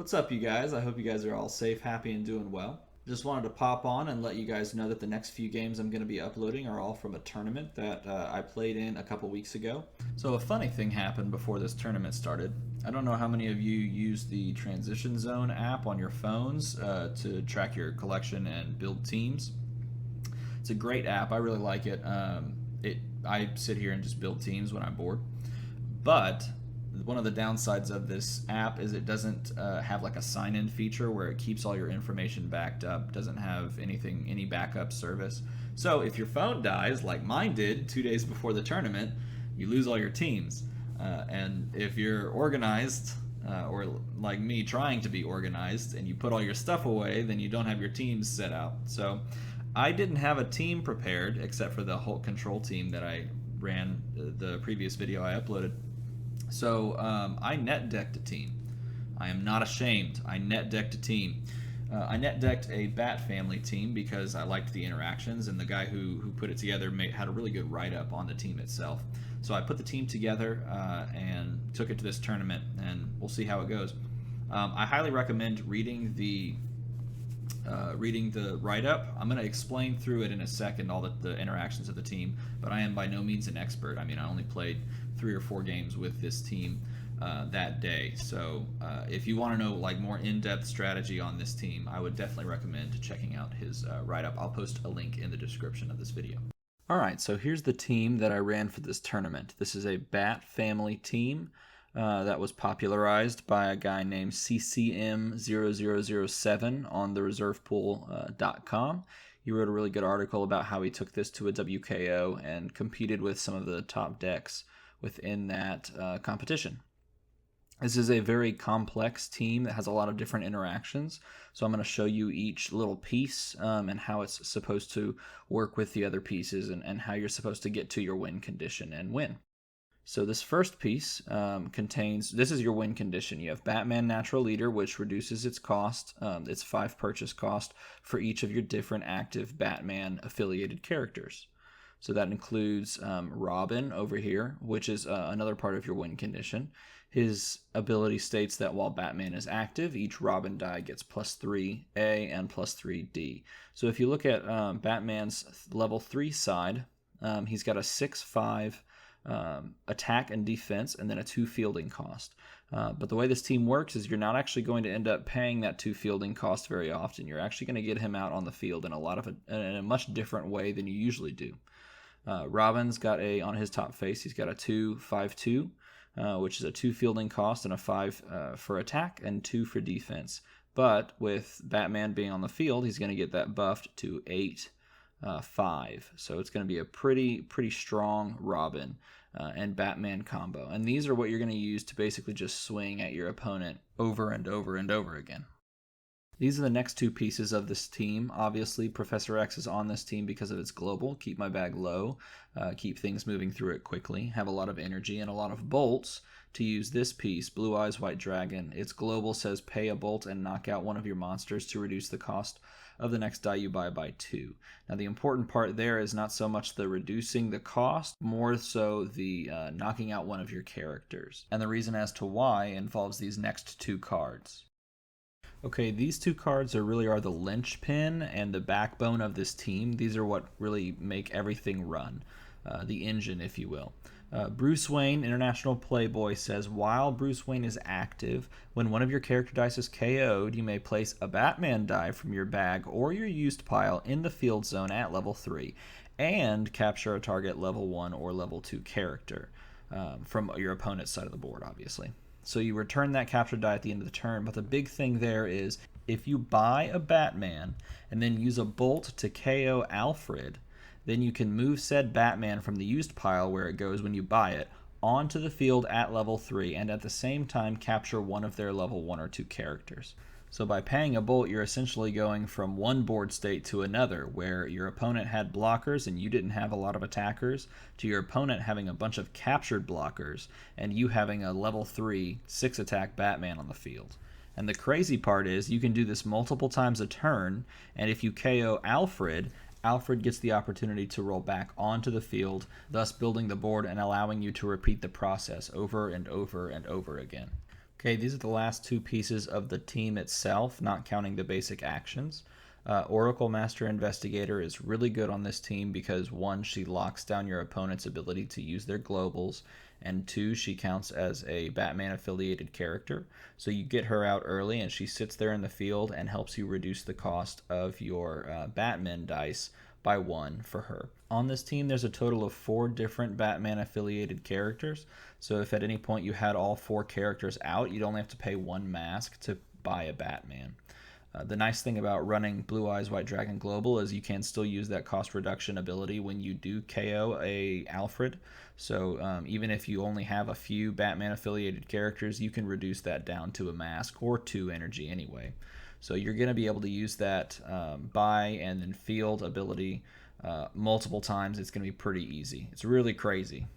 What's up, you guys? I hope you guys are all safe, happy, and doing well. Just wanted to pop on and let you guys know that the next few games I'm going to be uploading are all from a tournament that I played in a couple weeks ago. So, a funny thing happened before this tournament started. I don't know how many of you use the Transition Zone app on your phones to track your collection and build teams. It's a great app. I really like it. I sit here and just build teams when I'm bored. But one of the downsides of this app is it doesn't have like a sign-in feature where it keeps all your information backed up. Doesn't have any backup service. So if your phone dies, like mine did 2 days before the tournament, you lose all your teams. And if you're organized, or like me trying to be organized, and you put all your stuff away, then you don't have your teams set out. So I didn't have a team prepared except for the whole control team that I ran the previous video I uploaded. So I net decked a team. I am not ashamed. I net decked a team. I net decked a Bat Family team because I liked the interactions, and the guy who put it together had a really good write-up on the team itself. So I put the team together and took it to this tournament, and we'll see how it goes. I highly recommend reading the write-up. I'm going to explain through it in a second all the interactions of the team, but I am by no means an expert. I mean, I only played 3 or 4 games with this team that day. So if you want to know like more in-depth strategy on this team, I would definitely recommend checking out his write-up. I'll post a link in the description of this video. Alright, so here's the team that I ran for this tournament. This is a Bat Family team that was popularized by a guy named CCM0007 on the reservepool.com. He wrote a really good article about how he took this to a WKO and competed with some of the top decks within that competition. This is a very complex team that has a lot of different interactions, so I'm going to show you each little piece and how it's supposed to work with the other pieces and how you're supposed to get to your win condition and win. So this first piece this is your win condition. You have Batman Natural Leader, which reduces its cost, its 5 purchase cost for each of your different active Batman affiliated characters. So that includes Robin over here, which is another part of your win condition. His ability states that while Batman is active, each Robin die gets +3A and +3D. So if you look at Batman's level 3 side, he's got a 6/5 attack and defense, and then a 2 fielding cost. But the way this team works is you're not actually going to end up paying that 2 fielding cost very often. You're actually going to get him out on the field in a much different way than you usually do. Robin's got on his top face, he's got a 2/5/2, which is a 2 fielding cost and a 5 for attack and 2 for defense. But with Batman being on the field, he's going to get that buffed to 8/5. So it's going to be a pretty strong Robin and Batman combo. And these are what you're going to use to basically just swing at your opponent over and over and over again. These are the next 2 pieces of this team. Obviously, Professor X is on this team because of its global. Keep my bag low, keep things moving through it quickly, have a lot of energy and a lot of bolts to use this piece, Blue Eyes White Dragon. Its global says pay a bolt and knock out one of your monsters to reduce the cost of the next die you buy by 2. Now the important part there is not so much the reducing the cost, more so the knocking out one of your characters. And the reason as to why involves these next 2 cards. Okay, these 2 cards are the linchpin and the backbone of this team. These are what really make everything run, the engine, if you will. Bruce Wayne, International Playboy, says, while Bruce Wayne is active, when one of your character dice is KO'd, you may place a Batman die from your bag or your used pile in the field zone at level 3 and capture a target level 1 or level 2 character from your opponent's side of the board, obviously. So you return that captured die at the end of the turn, but the big thing there is if you buy a Batman and then use a bolt to KO Alfred, then you can move said Batman from the used pile where it goes when you buy it onto the field at level 3 and at the same time capture one of their level 1 or 2 characters. So by paying a bolt, you're essentially going from one board state to another, where your opponent had blockers and you didn't have a lot of attackers, to your opponent having a bunch of captured blockers and you having a level 3 6 attack Batman on the field. And the crazy part is you can do this multiple times a turn, and if you KO Alfred, Alfred gets the opportunity to roll back onto the field, thus building the board and allowing you to repeat the process over and over and over again. Okay, these are the last two pieces of the team itself, not counting the basic actions. Oracle Master Investigator is really good on this team because one, she locks down your opponent's ability to use their globals, and two, she counts as a Batman affiliated character. So you get her out early and she sits there in the field and helps you reduce the cost of your Batman dice by one for her. On this team, there's a total of 4 different Batman affiliated characters. So if at any point you had all 4 characters out, you'd only have to pay 1 mask to buy a Batman. The nice thing about running Blue Eyes White Dragon Global is you can still use that cost reduction ability when you do KO a Alfred. So even if you only have a few Batman affiliated characters, you can reduce that down to a mask or 2 energy anyway. So you're going to be able to use that buy and then field ability multiple times. It's going to be pretty easy. It's really crazy.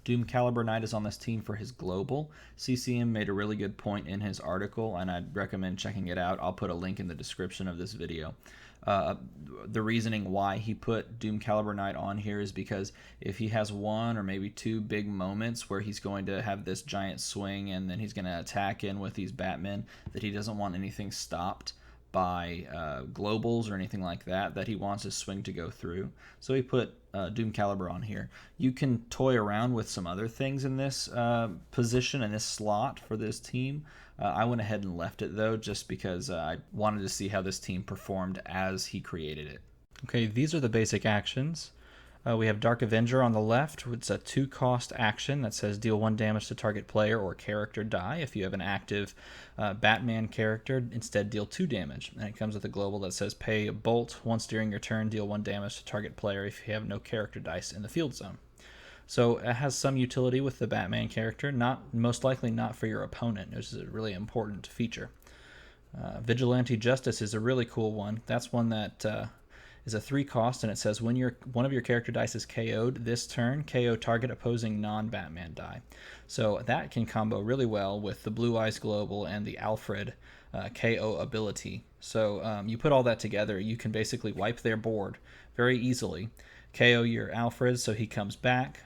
Doom Caliber Knight is on this team for his global. CCM made a really good point in his article, and I'd recommend checking it out. I'll put a link in the description of this video. The reasoning why he put Doom Caliber Knight on here is because if he has 1 or maybe 2 big moments where he's going to have this giant swing and then he's going to attack in with these Batmen, that he doesn't want anything stopped by globals or anything like that, that he wants his swing to go through. So he put Doom Caliber on here. You can toy around with some other things in this position, in this slot for this team. I went ahead and left it though, just because I wanted to see how this team performed as he created it. Okay, these are the basic actions. We have Dark Avenger on the left. It's a 2-cost action that says deal 1 damage to target player or character die. If you have an active Batman character, instead deal 2 damage. And it comes with a global that says pay a bolt once during your turn, deal 1 damage to target player if you have no character dice in the field zone. So it has some utility with the Batman character, most likely not for your opponent. This is a really important feature. Vigilante Justice is a really cool one. That's one that is a 3-cost, and it says when one of your character dice is KO'd this turn, KO target opposing non-Batman die. So that can combo really well with the Blue Eyes Global and the Alfred KO ability. So you put all that together, you can basically wipe their board very easily. KO your Alfred so he comes back,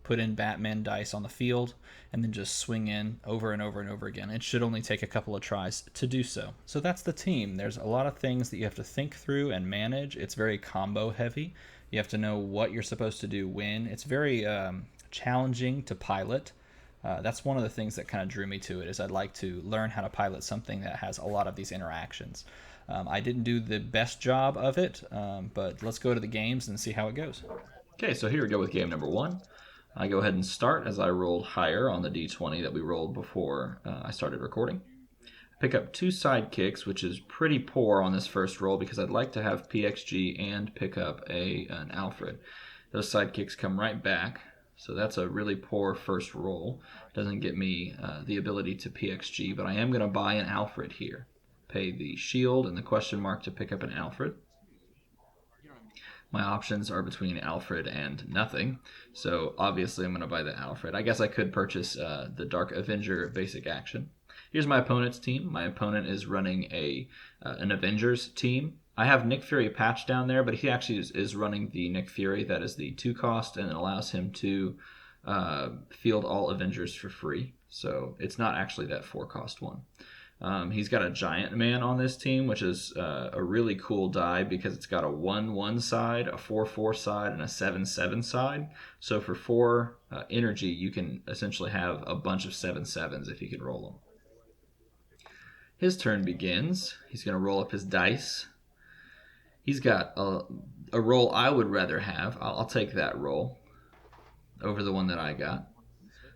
put in Batman dice on the field, and then just swing in over and over and over again. It should only take a couple of tries to do so. So that's the team. There's a lot of things that you have to think through and manage. It's very combo heavy. You have to know what you're supposed to do when. It's very challenging to pilot. That's one of the things that kind of drew me to it, is I'd like to learn how to pilot something that has a lot of these interactions. I didn't do the best job of it, but let's go to the games and see how it goes. Okay, so here we go with game number 1. I go ahead and start as I rolled higher on the d20 that we rolled before I started recording. Pick up 2 sidekicks, which is pretty poor on this first roll because I'd like to have PXG and pick up an Alfred. Those sidekicks come right back, so that's a really poor first roll. Doesn't get me the ability to PXG, but I am going to buy an Alfred here. Pay the shield and the question mark to pick up an Alfred. My options are between Alfred and nothing, so obviously I'm going to buy the Alfred. I guess I could purchase the Dark Avenger basic action. Here's my opponent's team. My opponent is running an Avengers team. I have Nick Fury patched down there, but he actually is running the Nick Fury. That is the 2-cost, and it allows him to field all Avengers for free. So it's not actually that 4-cost one. He's got a Giant Man on this team, which is a really cool die because it's got a 1-1 side, a 4-4 side, and a 7-7 side. So for 4 energy, you can essentially have a bunch of 7-7s if you can roll them. His turn begins. He's going to roll up his dice. He's got a roll I would rather have. I'll take that roll over the one that I got.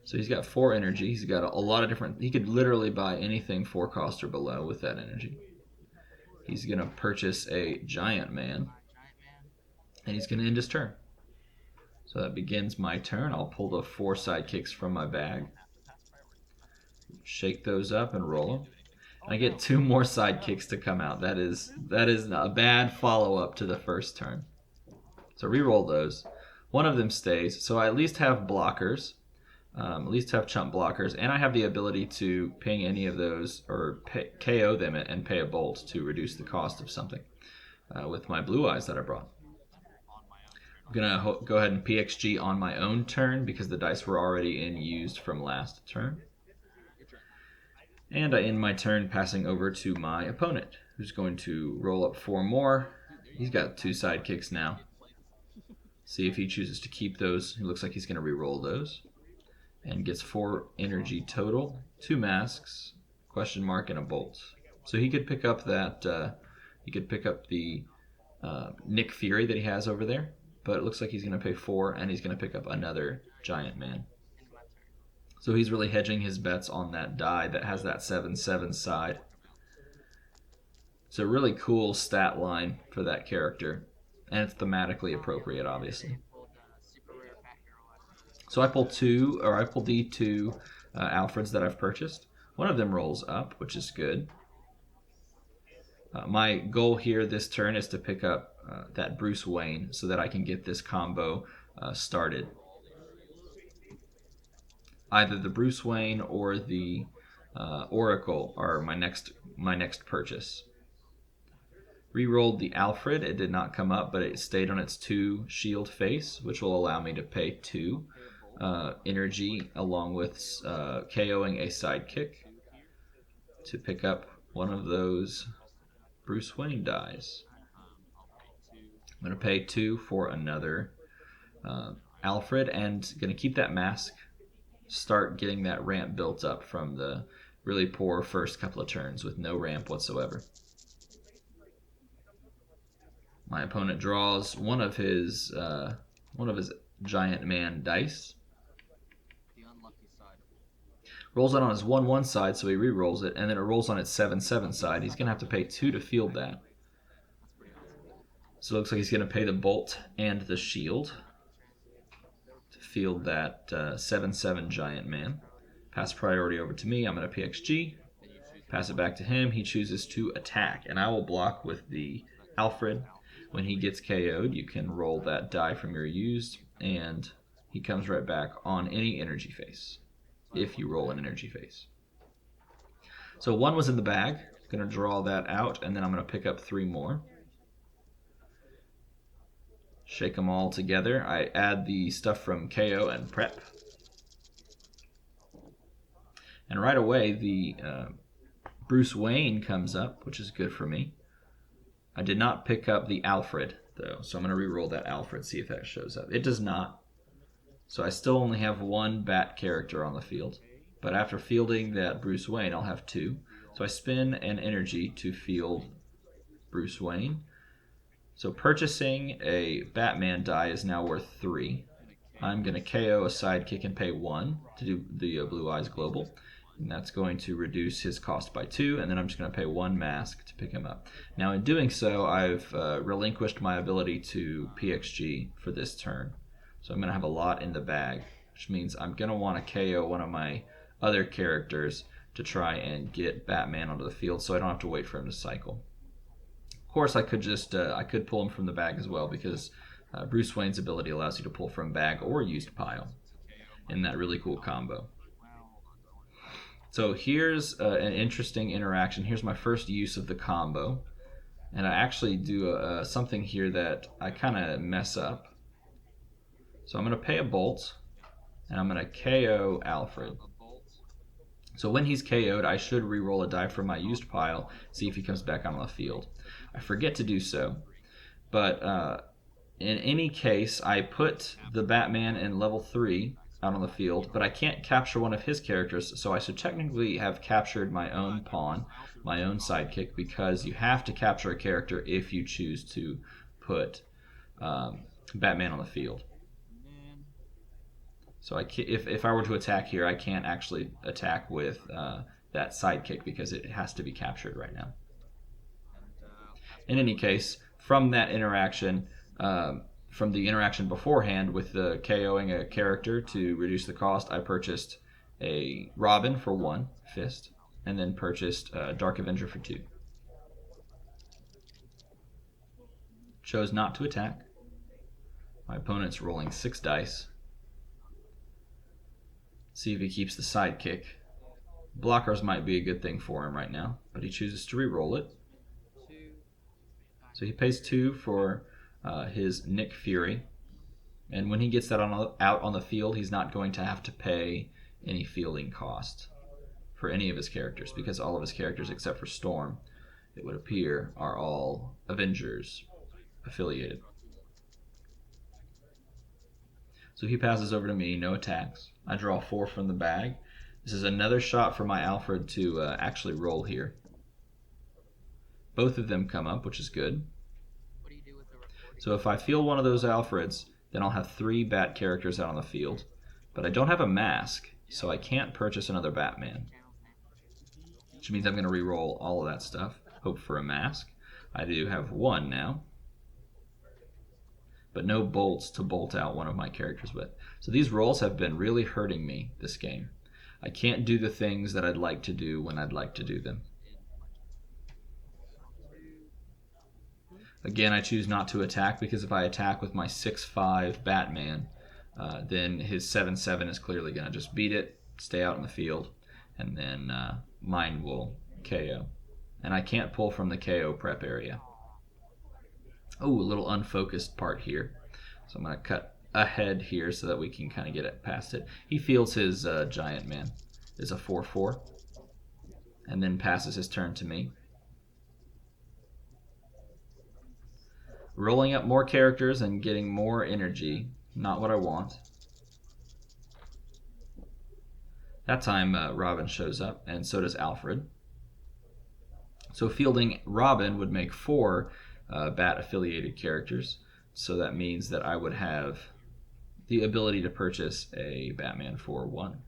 So he's got 4 energy. He's got a lot of different... He could literally buy anything 4-cost or below with that energy. He's going to purchase a Giant Man. And he's going to end his turn. So that begins my turn. I'll pull the 4 sidekicks from my bag. Shake those up and roll them. I get 2 more sidekicks to come out. That is a bad follow-up to the first turn. So re-roll those. One of them stays. So I at least have blockers. At least have chump blockers, and I have the ability to ping any of those or KO them and pay a bolt to reduce the cost of something with my Blue Eyes that I brought. I'm going to go ahead and PXG on my own turn because the dice were already in used from last turn. And I end my turn passing over to my opponent, who's going to roll up 4 more. He's got 2 sidekicks now. See if he chooses to keep those. It looks like he's going to re-roll those. And gets 4 energy total, 2 masks, question mark, and a bolt. So he could pick up that. He could pick up the Nick Fury that he has over there, but it looks like he's going to pay 4, and he's going to pick up another Giant Man. So he's really hedging his bets on that die that has that 7/7 side. It's a really cool stat line for that character, and it's thematically appropriate, obviously. So I pull the 2 Alfreds that I've purchased. One of them rolls up, which is good. My goal here this turn is to pick up that Bruce Wayne so that I can get this combo started. Either the Bruce Wayne or the Oracle are my next purchase. Rerolled the Alfred. It did not come up, but it stayed on its 2 shield face, which will allow me to pay 2 energy along with KOing a sidekick to pick up one of those Bruce Wayne dies. I'm going to pay 2 for another Alfred, and going to keep that mask. Start getting that ramp built up from the really poor first couple of turns with no ramp whatsoever. My opponent draws one of his Giant Man dice. Rolls it on his 1/1 side, so he re-rolls it, and then it rolls on its 7/7 side. He's going to have to pay 2 to field that. So it looks like he's going to pay the bolt and the shield to field that 7/7 Giant Man. Pass priority over to me. I'm going to PXG. Pass it back to him. He chooses to attack, and I will block with the Alfred. When he gets KO'd, you can roll that die from your used, and he comes right back on any energy face, if you roll an energy face. So 1 was in the bag. Going to draw that out, and then I'm going to pick up 3 more. Shake them all together. I add the stuff from KO and prep. And right away, the Bruce Wayne comes up, which is good for me. I did not pick up the Alfred, though, so I'm going to re-roll that Alfred, see if that shows up. It does not. So I still only have 1 Bat character on the field. But after fielding that Bruce Wayne, I'll have 2. So I spend an energy to field Bruce Wayne. So purchasing a Batman die is now worth 3. I'm going to KO a sidekick and pay 1 to do the Blue Eyes Global. And that's going to reduce his cost by 2, and then I'm just going to pay 1 mask to pick him up. Now in doing so, I've relinquished my ability to PXG for this turn. So I'm going to have a lot in the bag, which means I'm going to want to KO one of my other characters to try and get Batman onto the field so I don't have to wait for him to cycle. Of course, I could just I could pull him from the bag as well, because Bruce Wayne's ability allows you to pull from bag or used pile in that really cool combo. So here's an interesting interaction. Here's my first use of the combo. And I actually do something here that I kind of mess up. So I'm going to pay a bolt, and I'm going to KO Alfred. So when he's KO'd, I should re-roll a die from my used pile, see if he comes back on the field. I forget to do so. But in any case, I put the Batman in level 3 out on the field, but I can't capture one of his characters, so I should technically have captured my own pawn, my own sidekick, because you have to capture a character if you choose to put Batman on the field. So if I were to attack here, I can't actually attack with that sidekick because it has to be captured right now. In any case, from that interaction, from the interaction beforehand with the KOing a character to reduce the cost, I purchased a Robin for 1 fist, and then purchased Dark Avenger for 2. Chose not to attack. My opponent's rolling 6 dice. See if he keeps the sidekick. Blockers might be a good thing for him right now, but he chooses to re-roll it. So he pays 2 for his Nick Fury, and when he gets that out on the field, he's not going to have to pay any fielding cost. for any of his characters, because all of his characters except for Storm, it would appear, are all Avengers affiliated. So he passes over to me, no attacks. I draw 4 from the bag. This is another shot for my Alfred to actually roll here. Both of them come up, which is good. So if I field one of those Alfreds, then I'll have 3 Bat characters out on the field. But I don't have a mask, so I can't purchase another Batman. Which means I'm going to re-roll all of that stuff. Hope for a mask. I do have 1 now. But no bolts to bolt out one of my characters with. So these rolls have been really hurting me this game. I can't do the things that I'd like to do when I'd like to do them. Again, I choose not to attack because if I attack with my 6/5 Batman, then his 7/7 is clearly going to just beat it, stay out in the field, and then mine will KO. And I can't pull from the KO prep area. Oh, a little unfocused part here. So I'm going to cut ahead here so that we can kind of get it past it. He fields his Giant Man. It's a 4/4. And then passes his turn to me. Rolling up more characters and getting more energy. Not what I want. That time Robin shows up, and so does Alfred. So fielding Robin would make 4 Bat-affiliated characters. So that means that I would have the ability to purchase a Batman for 1.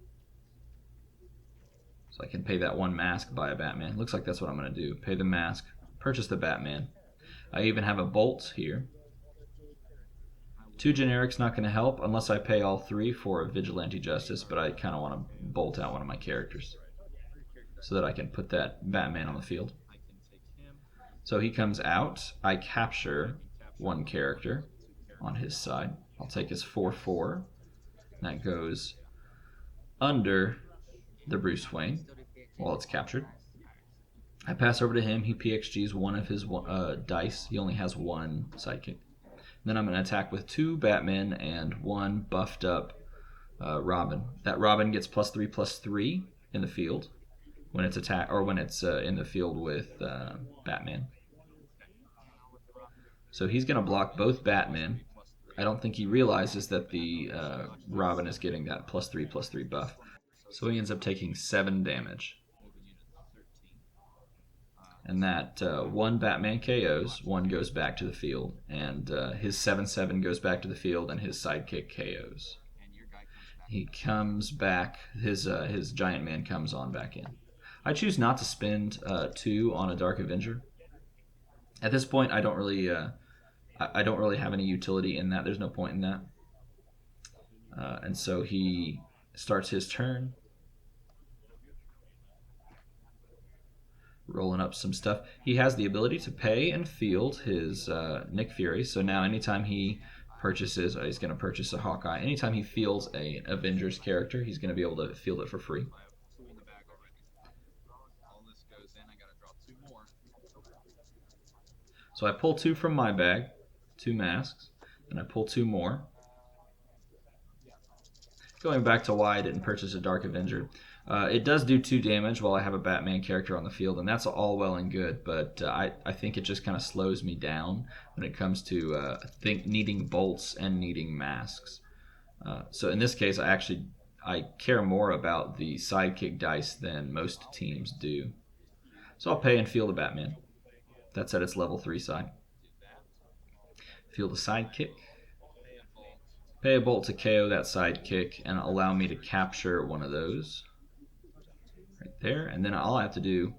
So I can pay that 1 mask, buy a Batman. Looks like that's what I'm going to do. Pay the mask, purchase the Batman. I even have a Bolt here. 2 generics not going to help unless I pay all 3 for a Vigilante Justice, but I kind of want to bolt out one of my characters so that I can put that Batman on the field. So he comes out. I capture 1 character on his side. I'll take his 4/4. That goes under the Bruce Wayne while it's captured. I pass over to him. He PXGs 1 of his dice. He only has 1 sidekick. Then I'm going to attack with 2 Batmen and 1 buffed up Robin. That Robin gets +3/+3 in the field when it's in the field with Batman. So he's going to block both Batmen. I don't think he realizes that the Robin is getting that +3/+3 buff. So he ends up taking 7 damage. And that 1 Batman KOs, 1 goes back to the field, and his 7/7 goes back to the field, and his sidekick KOs. He comes back, his Giant Man comes on back in. I choose not to spend 2 on a Dark Avenger. At this point, I don't really have any utility in that. There's no point in that. And so he starts his turn. Rolling up some stuff. He has the ability to pay and field his Nick Fury. So now anytime he purchases, he's going to purchase a Hawkeye. Anytime he fields an Avengers character, he's going to be able to field it for free. So I pull 2 from my bag, 2 masks, and I pull 2 more. Going back to why I didn't purchase a Dark Avenger. It does do 2 damage while I have a Batman character on the field, and that's all well and good, but I think it just kind of slows me down when it comes to needing bolts and needing masks. So in this case, I care more about the sidekick dice than most teams do. So I'll pay and field a Batman. That's at its level 3 side. Field a sidekick. Pay a bolt to KO that sidekick and allow me to capture one of those. Right there. And then all I have to do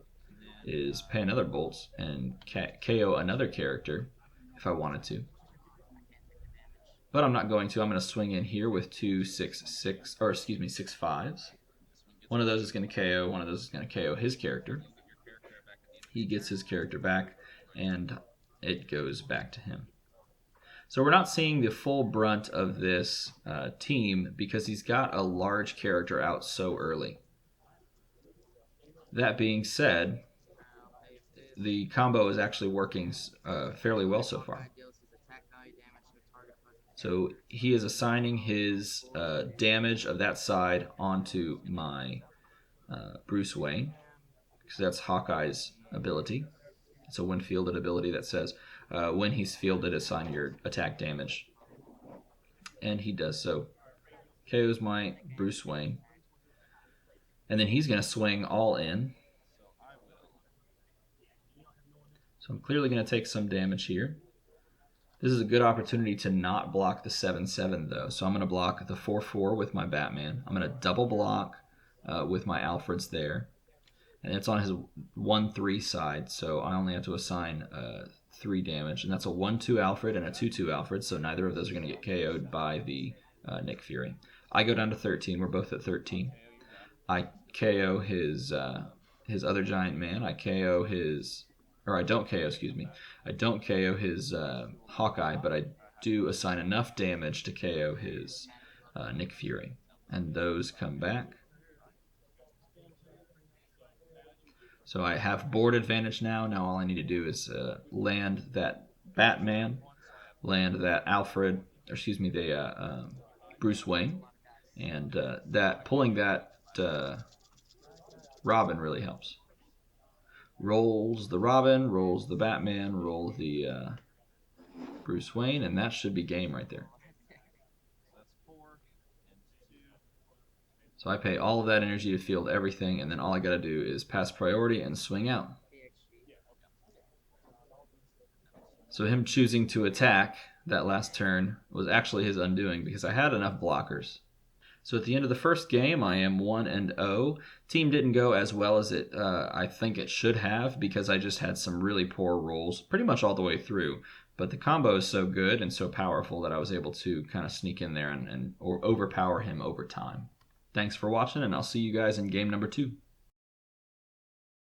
is pay another bolt and KO another character if I wanted to. But I'm not going to. I'm going to swing in here with 2 6/5s. One of those is going to KO. One of those is going to KO his character. He gets his character back, and it goes back to him. So we're not seeing the full brunt of this team because he's got a large character out so early. That being said, the combo is actually working fairly well so far. So he is assigning his damage of that side onto my Bruce Wayne, because that's Hawkeye's ability. It's a when fielded ability that says when he's fielded, assign your attack damage. And he does so. KOs my Bruce Wayne. And then he's going to swing all in. So I'm clearly going to take some damage here. This is a good opportunity to not block the 7-7 though. So I'm going to block the 4-4 with my Batman. I'm going to double block with my Alfreds there. And it's on his 1-3 side, so I only have to assign 3 damage. And that's a 1-2 Alfred and a 2-2 Alfred, so neither of those are going to get KO'd by the Nick Fury. I go down to 13. We're both at 13. I KO his other giant man. I KO his... Or I don't KO, excuse me. I don't KO his Hawkeye, but I do assign enough damage to KO his Nick Fury. And those come back. So I have board advantage now. Now all I need to do is land that Batman, land that Alfred, or excuse me, the Bruce Wayne, and that pulling that Robin really helps. Rolls the Robin, rolls the Batman, roll the Bruce Wayne, and that should be game right there. So I pay all of that energy to field everything, and then all I got to do is pass priority and swing out. So him choosing to attack that last turn was actually his undoing because I had enough blockers. So at the end of the first game, I am 1-0. Team didn't go as well as I think it should have because I just had some really poor rolls pretty much all the way through. But the combo is so good and so powerful that I was able to kind of sneak in there or overpower him over time. Thanks for watching, and I'll see you guys in game number 2.